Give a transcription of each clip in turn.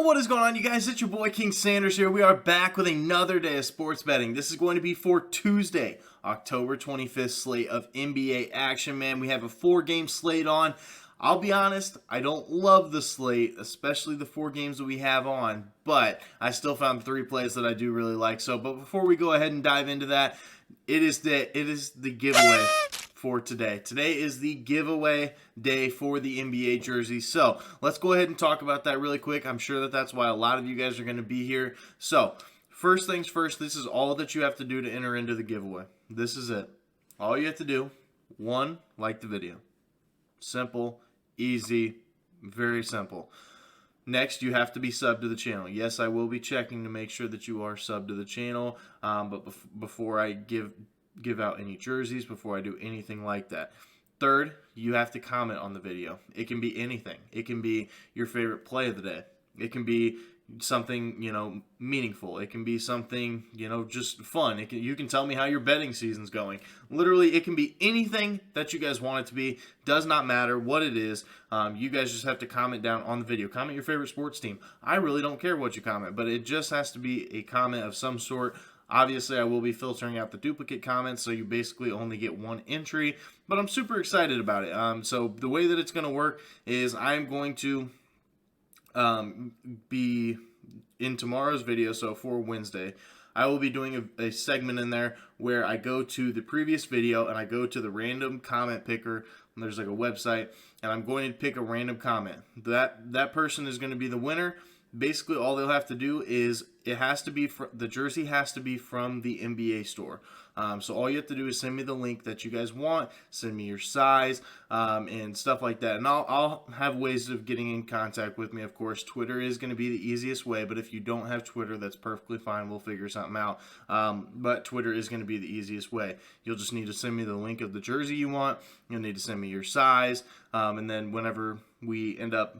What is going on, you guys? It's your boy King Sanders here. We are back with another day of sports betting. This is going to be for Tuesday, October 25th slate of NBA action, man. We have a 4-game slate on. I'll be honest, I don't love the slate, especially the 4 games that we have on, but I still found 3 plays that I do really like. But before we go ahead and dive into that, it is the giveaway for today. Today is the giveaway day for the NBA jersey. So let's go ahead and talk about that really quick. I'm sure that's why a lot of you guys are going to be here. So first things first, this is all that you have to do to enter into the giveaway. This is it. All you have to do, 1, like the video. Simple, easy, very simple. Next, you have to be subbed to the channel. Yes, I will be checking to make sure that you are subbed to the channel, but before I give out any jerseys, before I do anything like that. Third, you have to comment on the video. It can be anything. It can be your favorite play of the day. It can be something, meaningful. It can be something, just fun. You can tell me how your betting season's going. Literally, it can be anything that you guys want it to be. Does not matter what it is. You guys just have to comment down on the video. Comment your favorite sports team. I really don't care what you comment, but it just has to be a comment of some sort. Obviously, I will be filtering out the duplicate comments, so you basically only get 1 entry, but I'm super excited about it. So the way that it's going to work is I'm going to be in tomorrow's video, so for Wednesday, I will be doing a segment in there where I go to the previous video and I go to the random comment picker, and there's like a website, and I'm going to pick a random comment. That person is going to be the winner. Basically, all they'll have to do is the jersey has to be from the NBA store. So all you have to do is send me the link that you guys want, send me your size, and stuff like that. And I'll have ways of getting in contact with me. Of course, Twitter is going to be the easiest way, but if you don't have Twitter, that's perfectly fine. We'll figure something out. But Twitter is going to be the easiest way. You'll just need to send me the link of the jersey you want. You'll need to send me your size, and then whenever we end up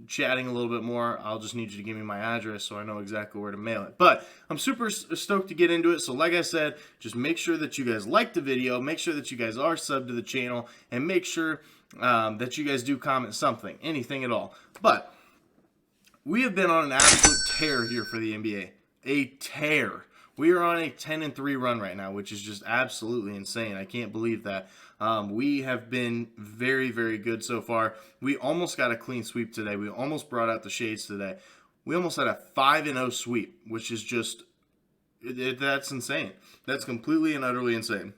chatting a little bit more, I'll just need you to give me my address so I know exactly where to mail it. But I'm super stoked to get into it. So like I said, just make sure that you guys like the video, make sure that you guys are subbed to the channel, and make sure that you guys do comment something, anything at all. But we have been on an absolute tear here for the NBA. A tear. We are on a 10-3 run right now, which is just absolutely insane. I can't believe that. We have been very, very good so far. We almost got a clean sweep today. We almost brought out the shades today. We almost had a 5-0 sweep, which is just, that's insane. That's completely and utterly insane.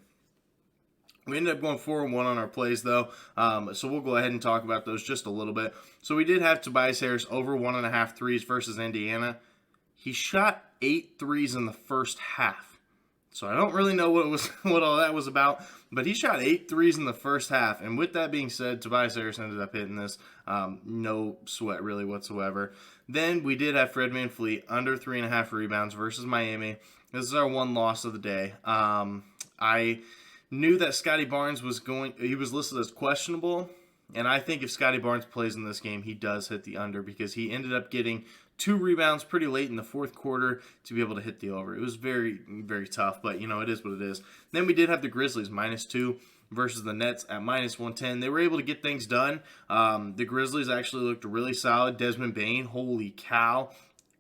We ended up going 4-1 on our plays, though, so we'll go ahead and talk about those just a little bit. So we did have Tobias Harris over 1.5 threes versus Indiana. He shot 8 threes in the first half. So I don't really know what all that was about, but he shot 8 threes in the first half. And with that being said, Tobias Harris ended up hitting this. No sweat really whatsoever. Then we did have Fred VanVleet under 3.5 rebounds versus Miami. This is our 1 loss of the day. I knew that Scotty Barnes he was listed as questionable. And I think if Scotty Barnes plays in this game, he does hit the under because he ended up getting 2 rebounds pretty late in the fourth quarter to be able to hit the over. It was very, very tough, but, it is what it is. Then we did have the Grizzlies -2 versus the Nets at -110. They were able to get things done. The Grizzlies actually looked really solid. Desmond Bane, holy cow,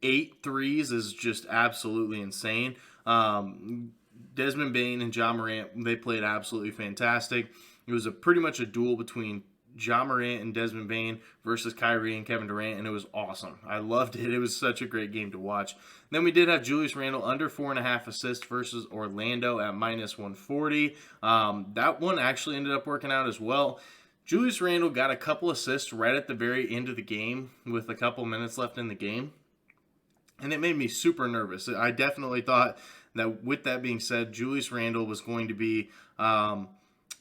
8 threes is just absolutely insane. Desmond Bane and Ja Morant, they played absolutely fantastic. It was pretty much a duel between Ja Morant and Desmond Bane versus Kyrie and Kevin Durant, and it was awesome. I loved it. It was such a great game to watch. Then we did have Julius Randle under 4.5 assists versus Orlando at -140. That one actually ended up working out as well. Julius Randle got a couple assists right at the very end of the game with a couple minutes left in the game, and it made me super nervous. I definitely thought that with that being said, Julius Randle was going to be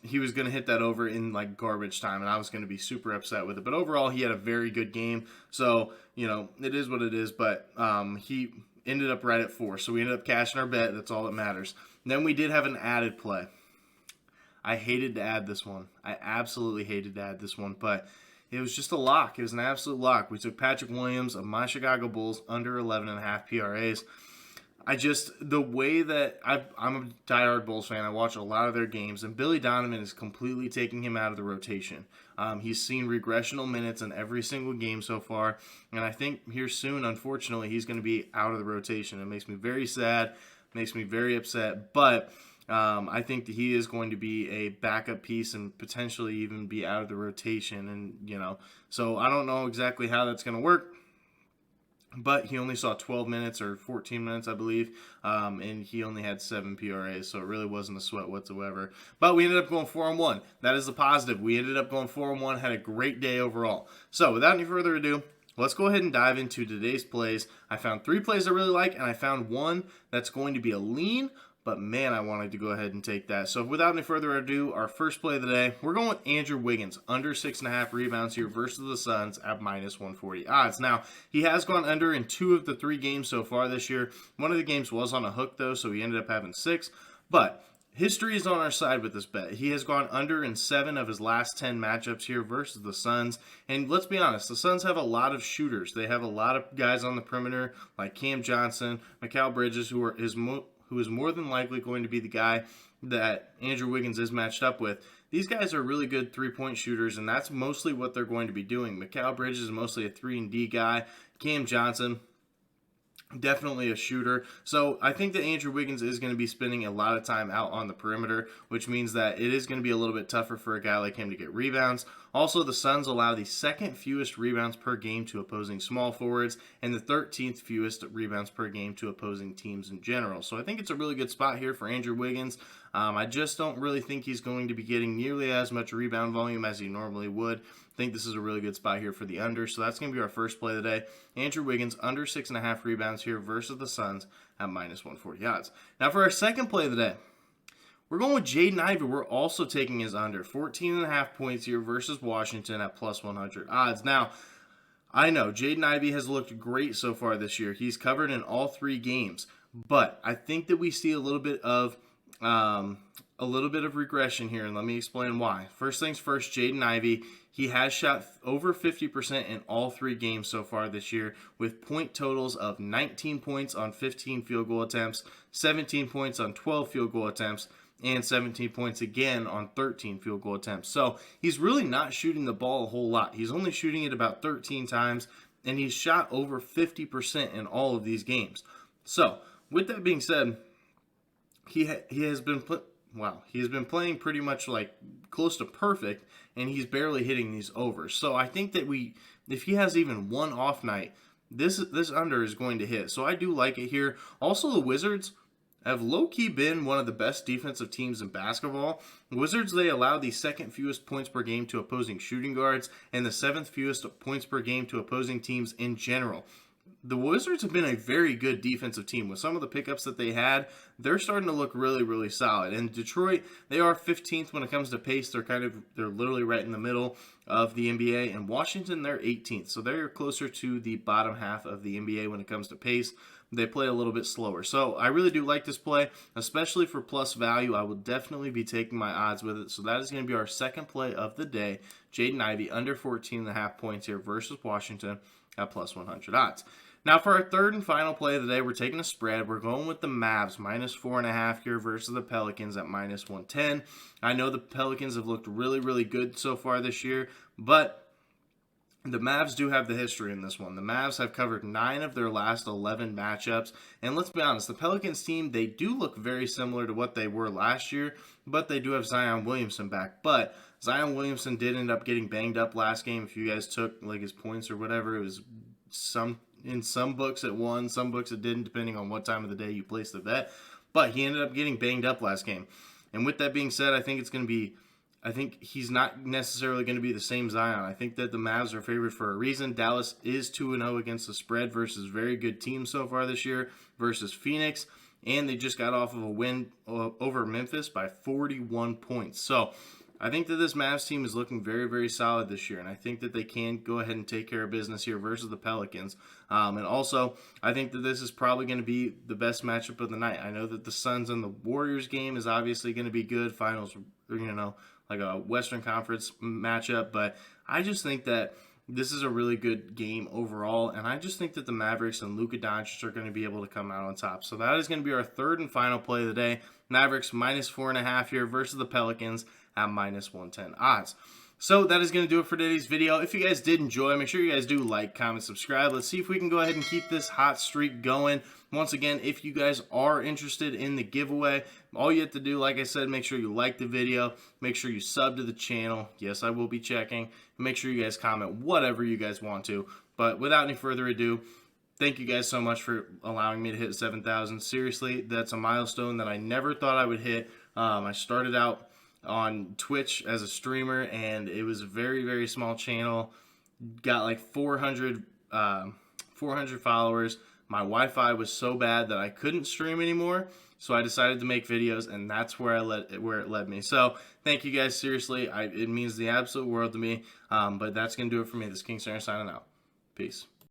he was going to hit that over in like garbage time, and I was going to be super upset with it. But overall, he had a very good game. So, it is what it is. But he ended up right at 4. So we ended up cashing our bet. That's all that matters. And then we did have an added play. I hated to add this one. I absolutely hated to add this one. But it was just a lock. It was an absolute lock. We took Patrick Williams of my Chicago Bulls under 11.5 PRAs. the way that I'm a diehard Bulls fan, I watch a lot of their games, and Billy Donovan is completely taking him out of the rotation. He's seen regressional minutes in every single game so far, and I think here soon, unfortunately, he's going to be out of the rotation. It makes me very sad, makes me very upset, but I think that he is going to be a backup piece and potentially even be out of the rotation, and so I don't know exactly how that's going to work. But he only saw 12 minutes or 14 minutes, I believe, and he only had 7 PRAs, so it really wasn't a sweat whatsoever. But we ended up going 4-1. That is the positive. We ended up going 4-1, had a great day overall. So without any further ado, let's go ahead and dive into today's plays. I found 3 plays I really like, and I found one that's going to be a lean, but man, I wanted to go ahead and take that. So without any further ado, our first play of the day, we're going with Andrew Wiggins, under 6.5 rebounds here versus the Suns at minus 140 odds. Now, he has gone under in 2 of the 3 games so far this year. One of the games was on a hook, though, so he ended up having 6. But history is on our side with this bet. He has gone under in 7 of his last 10 matchups here versus the Suns. And let's be honest, the Suns have a lot of shooters. They have a lot of guys on the perimeter like Cam Johnson, Mikal Bridges, who is more than likely going to be the guy that Andrew Wiggins is matched up with. These guys are really good three-point shooters, and that's mostly what they're going to be doing. Mikal Bridges is mostly a 3-and-D guy. Cam Johnson, definitely a shooter. So I think that Andrew Wiggins is going to be spending a lot of time out on the perimeter, which means that it is going to be a little bit tougher for a guy like him to get rebounds. Also, the Suns allow the 2nd fewest rebounds per game to opposing small forwards and the 13th fewest rebounds per game to opposing teams in general. So I think it's a really good spot here for Andrew Wiggins. I just don't really think he's going to be getting nearly as much rebound volume as he normally would. I think this is a really good spot here for the under. So that's going to be our first play of the day. Andrew Wiggins, under 6.5 rebounds here versus the Suns at minus 140 odds. Now for our second play of the day, we're going with Jaden Ivey. We're also taking his under 14.5 points here versus Washington at plus 100 odds. Now, I know Jaden Ivey has looked great so far this year. He's covered in all 3 games, but I think that we see a little bit of regression here, and let me explain why. First things first, Jaden Ivey, he has shot over 50% in all 3 games so far this year, with point totals of 19 points on 15 field goal attempts, 17 points on 12 field goal attempts, and 17 points again on 13 field goal attempts. So he's really not shooting the ball a whole lot. He's only shooting it about 13 times, and he's shot over 50% in all of these games. So with that being said, he has been playing pretty much like close to perfect, and he's barely hitting these overs. So I think that if he has even one off night, this under is going to hit. So I do like it here. Also, the Wizards have low-key been one of the best defensive teams in basketball. Wizards, they allow the 2nd fewest points per game to opposing shooting guards and the 7th fewest points per game to opposing teams in general. The Wizards have been a very good defensive team. With some of the pickups that they had, they're starting to look really, really solid. And Detroit, they are 15th when it comes to pace. They're literally right in the middle of the NBA. And Washington, they're 18th. So they're closer to the bottom half of the NBA when it comes to pace. They play a little bit slower. So I really do like this play, especially for plus value. I will definitely be taking my odds with it. So that is going to be our second play of the day. Jaden Ivey, under 14.5 points here versus Washington at plus 100 odds. Now for our third and final play of the day, we're taking a spread. We're going with the Mavs, minus 4.5 here versus the Pelicans at minus 110. I know the Pelicans have looked really, really good so far this year, but the Mavs do have the history in this one. The Mavs have covered 9 of their last 11 matchups. And let's be honest, the Pelicans team, they do look very similar to what they were last year, but they do have Zion Williamson back. But Zion Williamson did end up getting banged up last game. If you guys took like his points or whatever, it was in some books it won, some books it didn't, depending on what time of the day you placed the bet. But he ended up getting banged up last game. And with that being said, I think he's not necessarily going to be the same Zion. I think that the Mavs are favored for a reason. Dallas is 2-0 against the spread versus very good teams so far this year versus Phoenix. And they just got off of a win over Memphis by 41 points. So I think that this Mavs team is looking very, very solid this year, and I think that they can go ahead and take care of business here versus the Pelicans. And also, I think that this is probably going to be the best matchup of the night. I know that the Suns and the Warriors game is obviously going to be good, finals, like a Western Conference matchup, but I just think that this is a really good game overall, and I just think that the Mavericks and Luka Doncic are going to be able to come out on top. So that is going to be our third and final play of the day. Mavericks -4.5 here versus the Pelicans at -110 odds. So that is going to do it for today's video. If you guys did enjoy, make sure you guys do like, comment, subscribe. Let's see if we can go ahead and keep this hot streak going. Once again, if you guys are interested in the giveaway, all you have to do, like I said, make sure you like the video. Make sure you sub to the channel. Yes, I will be checking. Make sure you guys comment whatever you guys want to. But without any further ado, thank you guys so much for allowing me to hit 7,000. Seriously, that's a milestone that I never thought I would hit. I started out on Twitch as a streamer, and it was a very, very small channel. Got like 400 followers. My Wi-Fi was so bad that I couldn't stream anymore, so I decided to make videos, and that's where it led me. So thank you guys, seriously. It means the absolute world to me. But that's gonna do it for me. This is King Center signing out. Peace.